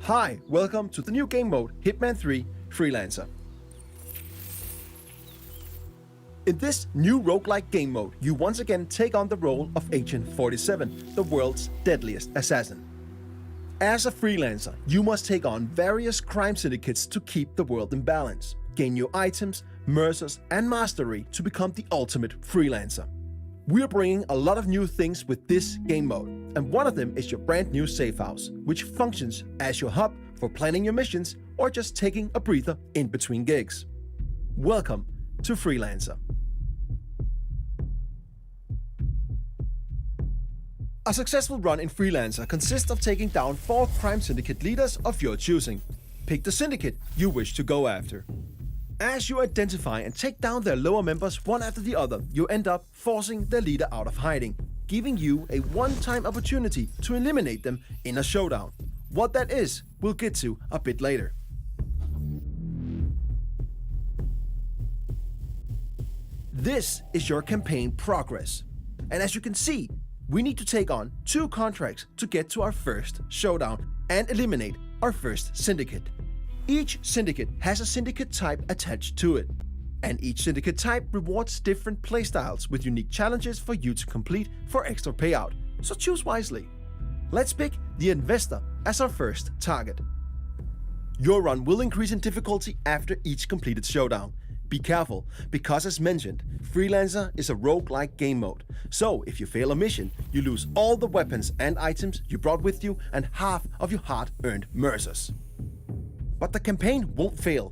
Hi, welcome to the new game mode, Hitman 3 Freelancer. In this new roguelike game mode, you once again take on the role of Agent 47, the world's deadliest assassin. As a freelancer, you must take on various crime syndicates to keep the world in balance, gain new items, mercers, and mastery to become the ultimate freelancer. We are bringing a lot of new things with this game mode, and one of them is your brand new safe house, which functions as your hub for planning your missions or just taking a breather in between gigs. Welcome to Freelancer. A successful run in Freelancer consists of taking down 4 crime syndicate leaders of your choosing. Pick the syndicate you wish to go after. As you identify and take down their lower members one after the other, you end up forcing their leader out of hiding, giving you a one-time opportunity to eliminate them in a showdown. What that is, we'll get to a bit later. This is your campaign progress. And as you can see, we need to take on 2 contracts to get to our first showdown and eliminate our first syndicate. Each syndicate has a syndicate type attached to it, and each syndicate type rewards different playstyles with unique challenges for you to complete for extra payout, so choose wisely. Let's pick the investor as our first target. Your run will increase in difficulty after each completed showdown. Be careful, because as mentioned, Freelancer is a roguelike game mode, so if you fail a mission, you lose all the weapons and items you brought with you and half of your hard-earned mercers. But the campaign won't fail.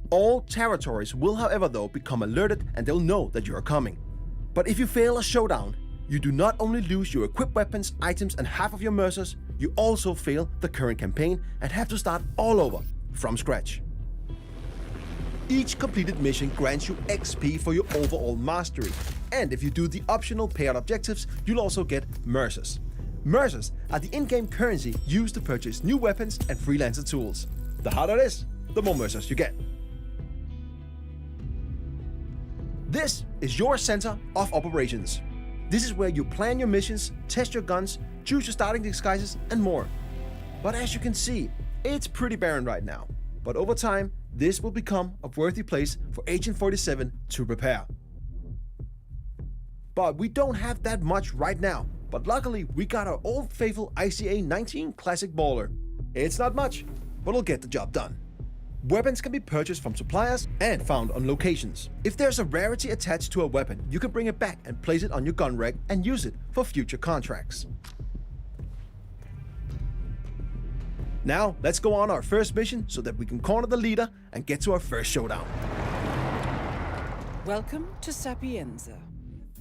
All territories will however though become alerted and they'll know that you are coming. But if you fail a showdown, you do not only lose your equipped weapons, items and half of your mercers, you also fail the current campaign and have to start all over from scratch. Each completed mission grants you XP for your overall mastery, and if you do the optional payout objectives, you'll also get mercers. Mercers are the in-game currency used to purchase new weapons and freelancer tools. The harder it is, the more mercers you get. This is your center of operations. This is where you plan your missions, test your guns, choose your starting disguises, and more. But as you can see, it's pretty barren right now. But over time, this will become a worthy place for Agent 47 to prepare. But we don't have that much right now. But luckily, we got our old faithful ICA 19 Classic Baller. It's not much, but it'll get the job done. Weapons can be purchased from suppliers and found on locations. If there's a rarity attached to a weapon, you can bring it back and place it on your gun rack and use it for future contracts. Now, let's go on our first mission so that we can corner the leader and get to our first showdown. Welcome to Sapienza.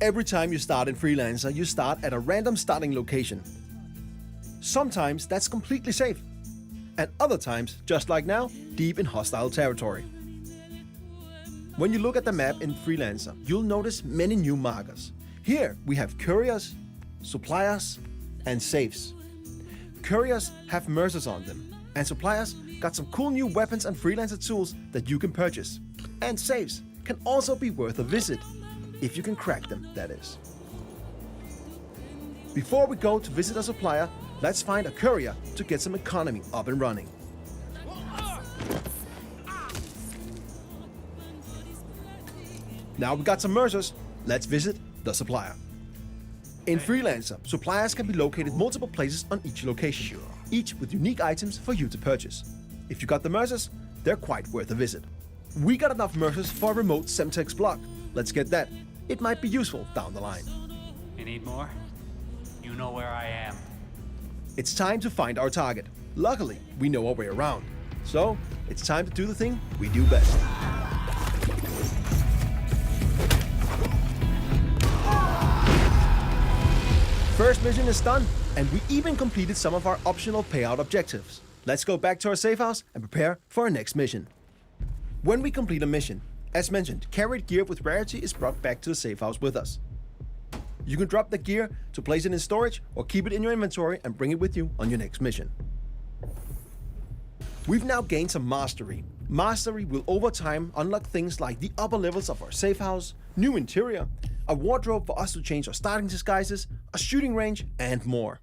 Every time you start in Freelancer, you start at a random starting location. Sometimes that's completely safe, and other times, just like now, deep in hostile territory. When you look at the map in Freelancer, you'll notice many new markers. Here we have couriers, suppliers, and safes. Couriers have mercers on them, and suppliers got some cool new weapons and freelancer tools that you can purchase. And safes can also be worth a visit, if you can crack them, that is. Before we go to visit a supplier, let's find a courier to get some economy up and running. Now we got some mercers, let's visit the supplier. In Freelancer, suppliers can be located multiple places on each location, each with unique items for you to purchase. If you got the mercers, they're quite worth a visit. We got enough mercers for a remote Semtex block. Let's get that. It might be useful down the line. You need more? You know where I am. It's time to find our target. Luckily, we know our way around. So, it's time to do the thing we do best. First mission is done, and we even completed some of our optional payout objectives. Let's go back to our safe house and prepare for our next mission. When we complete a mission, as mentioned, carried gear with rarity is brought back to the safe house with us. You can drop the gear to place it in storage or keep it in your inventory and bring it with you on your next mission. We've now gained some mastery. Mastery will over time unlock things like the upper levels of our safe house, new interior, a wardrobe for us to change our starting disguises, a shooting range, and more.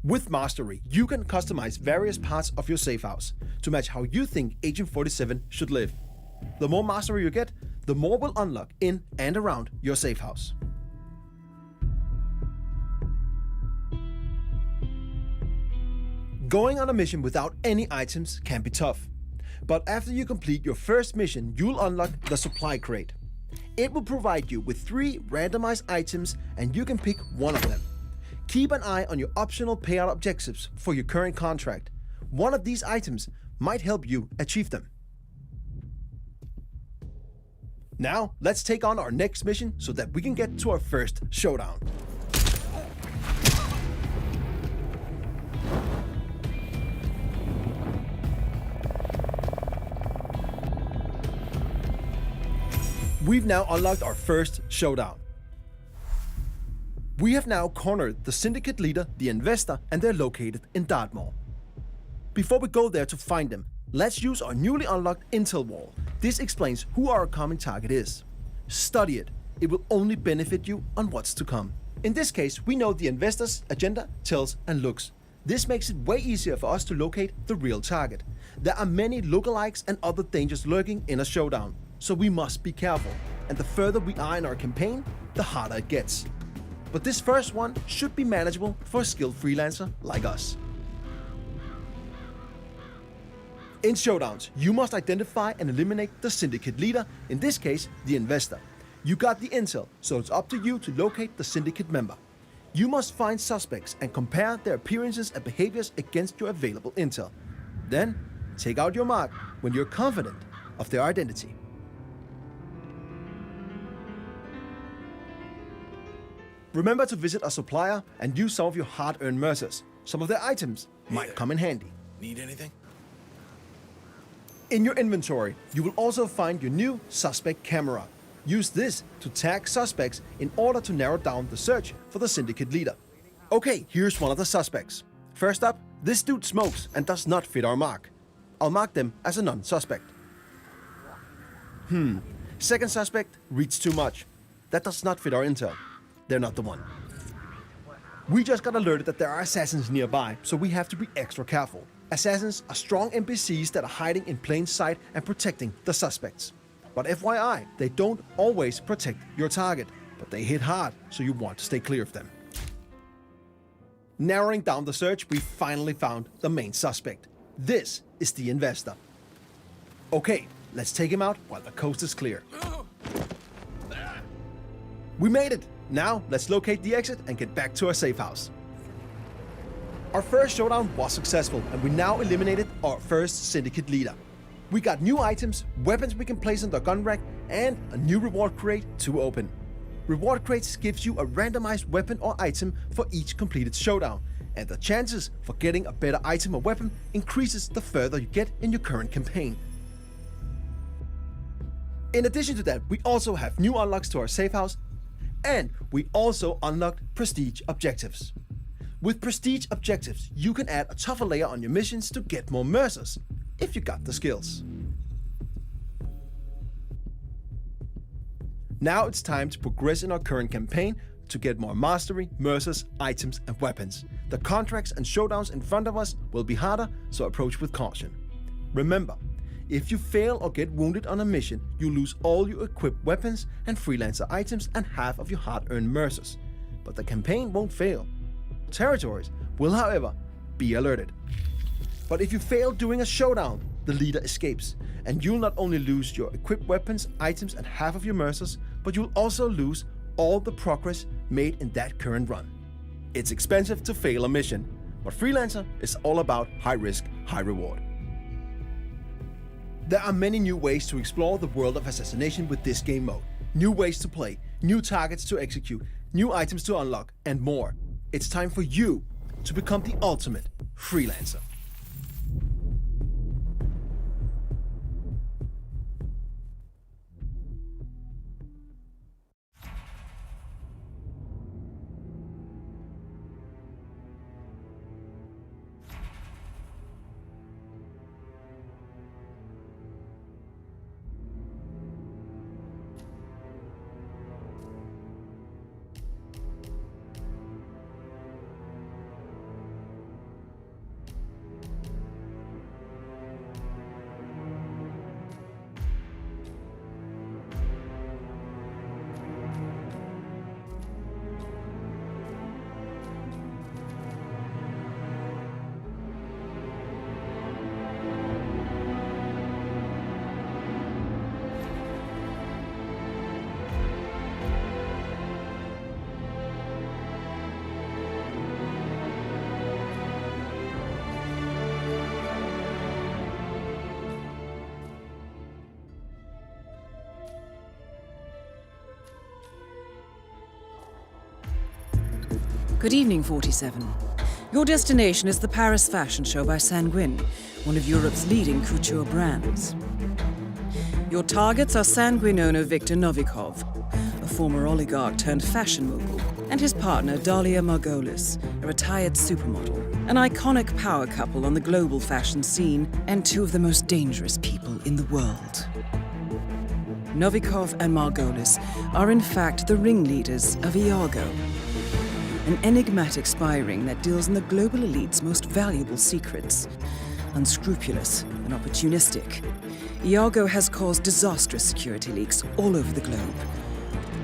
With Mastery, you can customize various parts of your safe house to match how you think Agent 47 should live. The more mastery you get, the more will unlock in and around your safe house. Going on a mission without any items can be tough. But after you complete your first mission, you'll unlock the supply crate. It will provide you with 3 randomized items and you can pick one of them. Keep an eye on your optional payout objectives for your current contract. One of these items might help you achieve them. Now, let's take on our next mission so that we can get to our first showdown. We've now unlocked our first showdown. We have now cornered the syndicate leader, the investor, and they're located in Dartmoor. Before we go there to find them, let's use our newly unlocked intel wall. This explains who our common target is. Study it. It will only benefit you on what's to come. In this case, we know the investor's agenda, tells, and looks. This makes it way easier for us to locate the real target. There are many lookalikes and other dangers lurking in a showdown, so we must be careful. And the further we are in our campaign, the harder it gets. But this first one should be manageable for a skilled freelancer like us. In showdowns, you must identify and eliminate the syndicate leader, in this case, the investor. You got the intel, so it's up to you to locate the syndicate member. You must find suspects and compare their appearances and behaviors against your available intel. Then, take out your mark when you're confident of their identity. Remember to visit a supplier and use some of your hard-earned mercers. Some of their items might come in handy. Need anything? In your inventory, you will also find your new suspect camera. Use this to tag suspects in order to narrow down the search for the syndicate leader. Okay, here's one of the suspects. First up, this dude smokes and does not fit our mark. I'll mark them as a non-suspect. Second suspect reads too much. That does not fit our intel. They're not the one. We just got alerted that there are assassins nearby, so we have to be extra careful. Assassins are strong NPCs that are hiding in plain sight and protecting the suspects. But FYI, they don't always protect your target, but they hit hard, so you want to stay clear of them. Narrowing down the search, we finally found the main suspect. This is the investor. Okay, let's take him out while the coast is clear. We made it! Now, let's locate the exit and get back to our safe house. Our first showdown was successful, and we now eliminated our first syndicate leader. We got new items, weapons we can place on the gun rack, and a new reward crate to open. Reward crates gives you a randomized weapon or item for each completed showdown, and the chances for getting a better item or weapon increases the further you get in your current campaign. In addition to that, we also have new unlocks to our safe house, and we also unlocked prestige objectives. With prestige objectives, you can add a tougher layer on your missions to get more mercers, if you got the skills. Now it's time to progress in our current campaign to get more mastery, mercers, items, and weapons. The contracts and showdowns in front of us will be harder, so approach with caution. Remember, if you fail or get wounded on a mission, you lose all your equipped weapons and freelancer items and half of your hard-earned mercers. But the campaign won't fail. Territories will, however, be alerted. But if you fail during a showdown, the leader escapes, and you'll not only lose your equipped weapons, items, and half of your mercers, but you'll also lose all the progress made in that current run. It's expensive to fail a mission, but Freelancer is all about high risk, high reward. There are many new ways to explore the world of assassination with this game mode. New ways to play, new targets to execute, new items to unlock, and more. It's time for you to become the ultimate freelancer. Good evening, 47. Your destination is the Paris Fashion Show by Sanguine, one of Europe's leading couture brands. Your targets are Sanguine owner Viktor Novikov, a former oligarch turned fashion mogul, and his partner Dalia Margolis, a retired supermodel, an iconic power couple on the global fashion scene, and two of the most dangerous people in the world. Novikov and Margolis are in fact the ringleaders of Iago, an enigmatic spy ring that deals in the global elite's most valuable secrets. Unscrupulous and opportunistic, Iago has caused disastrous security leaks all over the globe.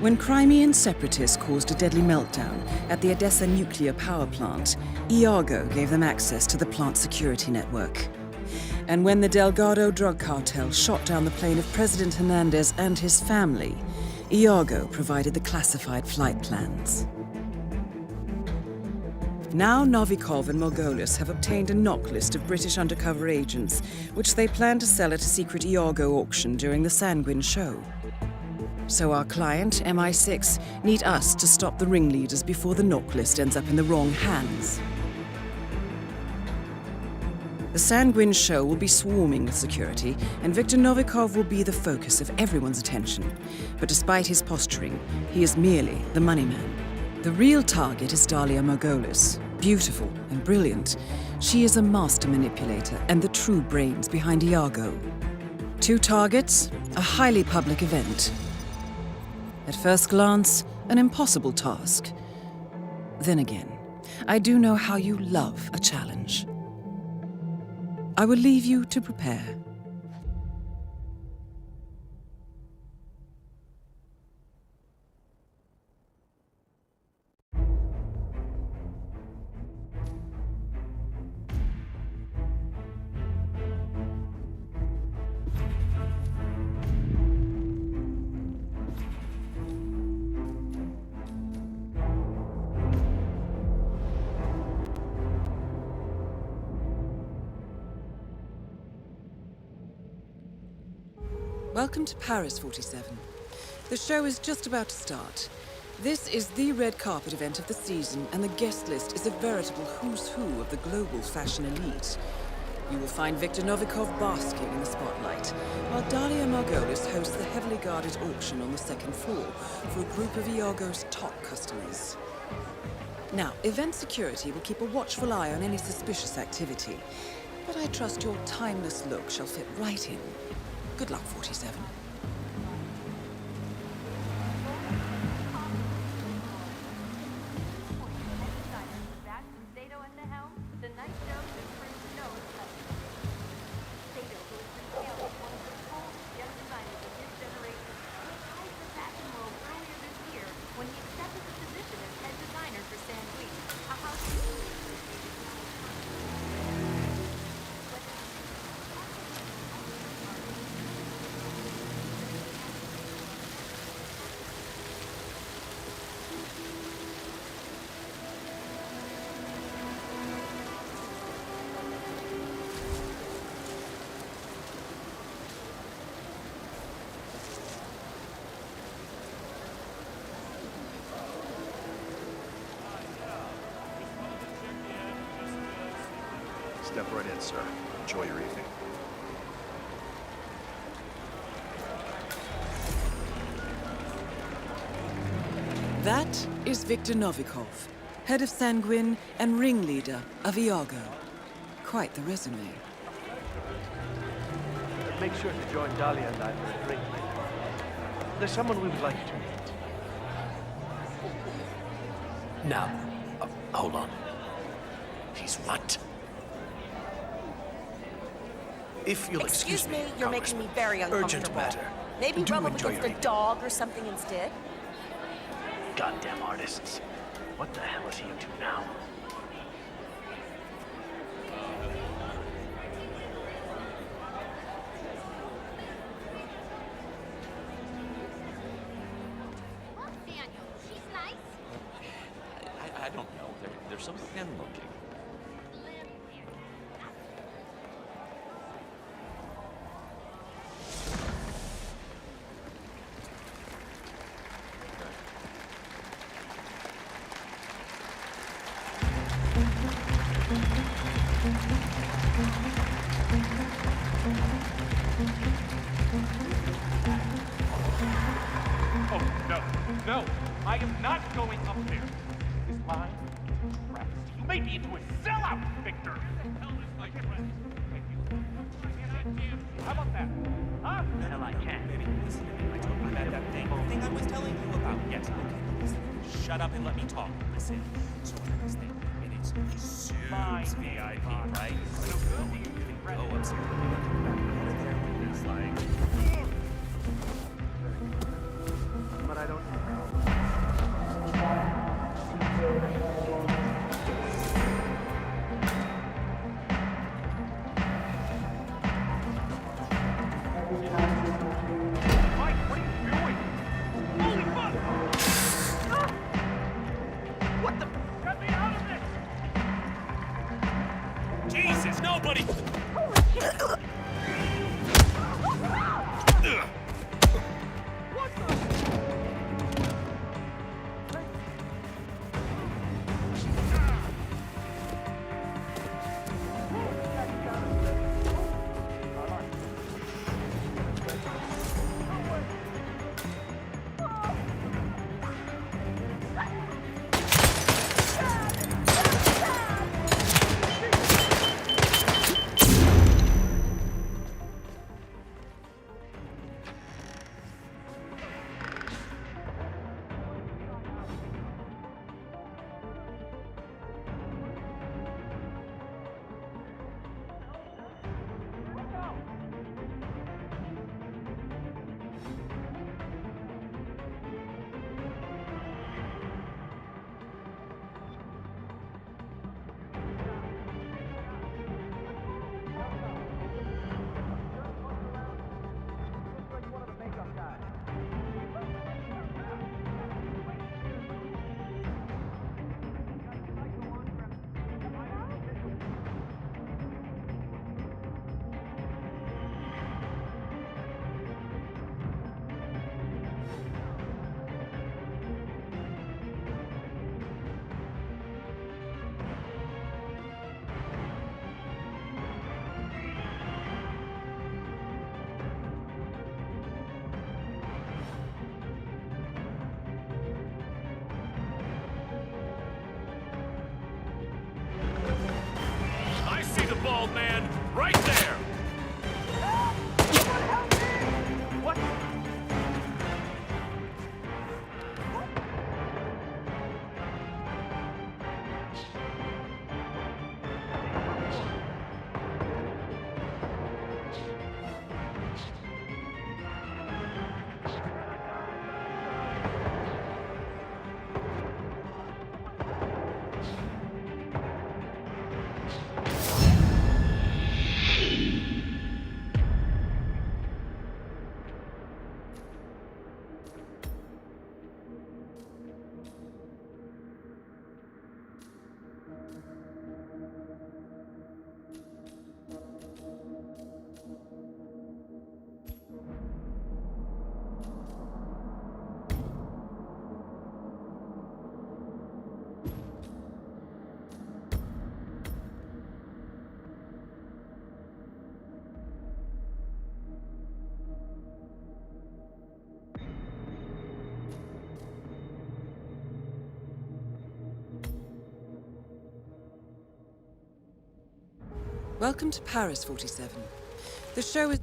When Crimean separatists caused a deadly meltdown at the Odessa nuclear power plant, Iago gave them access to the plant's security network. And when the Delgado drug cartel shot down the plane of President Hernandez and his family, Iago provided the classified flight plans. Now Novikov and Margolis have obtained a knock list of British undercover agents, which they plan to sell at a secret Iago auction during the Sanguine show. So our client, MI6, need us to stop the ringleaders before the knock list ends up in the wrong hands. The Sanguine show will be swarming with security, and Viktor Novikov will be the focus of everyone's attention. But despite his posturing, he is merely the money man. The real target is Dalia Margolis. Beautiful and brilliant, she is a master manipulator and the true brains behind Iago. Two targets, a highly public event. At first glance, an impossible task. Then again, I do know how you love a challenge. I will leave you to prepare. Welcome to Paris, 47. The show is just about to start. This is the red carpet event of the season, and the guest list is a veritable who's who of the global fashion elite. You will find Viktor Novikov basking in the spotlight, while Dalia Margolis hosts the heavily guarded auction on the second floor for a group of Iago's top customers. Now, event security will keep a watchful eye on any suspicious activity, but I trust your timeless look shall fit right in. Good luck, 47. Step right in, sir. Enjoy your evening. That is Viktor Novikov, head of Sanguine and ringleader of Iago. Quite the resume. Make sure to join Dalia and I for a drink. There's someone we would like you to meet. Now, hold on. He's what? If you'll excuse me, you're making me very uncomfortable. Urgent matter. Maybe Do rub up enjoy against your a evening. dog or something instead. Goddamn artists. What the hell is he up to now? I don't know. There's some thin looking. No. I am not going up there. This line is a travesty. You made me into a sellout, Victor. How about that? Huh? Hell, I can. Baby, listen to me. I told you about that thing I was telling you about. Yes, okay. Listen, shut up and let me talk. Listen. So I have this thing, and it's suits VIP, right? So you can go upstairs. Over there with this, like... But I don't. Mike, what are you doing? Holy fuck! Ah! What the? Get me out of this! Jesus, nobody! What the? I see the bald man right there! What? Welcome to Paris, 47. The show is